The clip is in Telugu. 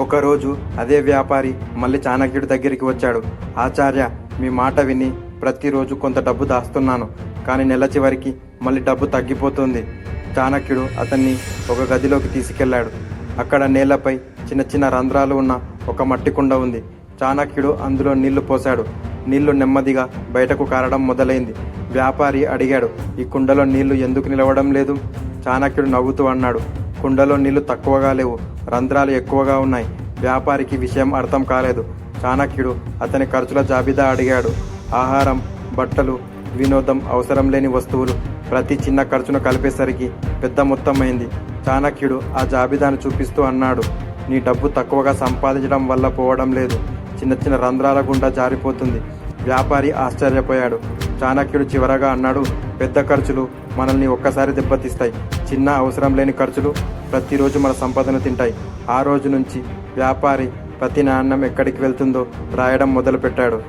ఒకరోజు అదే వ్యాపారి మళ్ళీ చాణక్యుడి దగ్గరికి వచ్చాడు. ఆచార్య, మీ మాట విని ప్రతిరోజు కొంత డబ్బు దాస్తున్నాను, కానీ నెల చివరికి మళ్ళీ డబ్బు తగ్గిపోతుంది. చాణక్యుడు అతన్ని ఒక గదిలోకి తీసుకెళ్లాడు. అక్కడ నేలపై చిన్న చిన్న రంధ్రాలు ఉన్న ఒక మట్టి కుండ ఉంది. చాణక్యుడు అందులో నీళ్లు పోశాడు. నీళ్లు నెమ్మదిగా బయటకు కారడం మొదలైంది. వ్యాపారి అడిగాడు, ఈ కుండలో నీళ్లు ఎందుకు నిలవడం లేదు? చాణక్యుడు నవ్వుతూ అన్నాడు, కుండలో నీళ్లు తక్కువగా లేవు, రంధ్రాలు ఎక్కువగా ఉన్నాయి. వ్యాపారికి విషయం అర్థం కాలేదు. చాణక్యుడు అతని ఖర్చుల జాబితా అడిగాడు. ఆహారం, బట్టలు, వినోదం, అవసరం లేని వస్తువులు, ప్రతి చిన్న ఖర్చును కలిపేసరికి పెద్ద మొత్తం అయింది. చాణక్యుడు ఆ జాబితాను చూపిస్తూ అన్నాడు, నీ డబ్బు తక్కువగా సంపాదించడం వల్ల పోవడం లేదు, చిన్న చిన్న రంధ్రాల గుండా జారిపోతుంది. వ్యాపారి ఆశ్చర్యపోయాడు. చాణక్యుడు చివరగా అన్నాడు, పెద్ద ఖర్చులు మనల్ని ఒక్కసారి దెబ్బతీస్తాయి, చిన్న అవసరం లేని ఖర్చులు ప్రతిరోజు మన సంపదను తింటాయి. ఆ రోజు నుంచి వ్యాపారి ప్రతి నాణ్యం ఎక్కడికి వెళ్తుందో రాయడం మొదలుపెట్టాడు.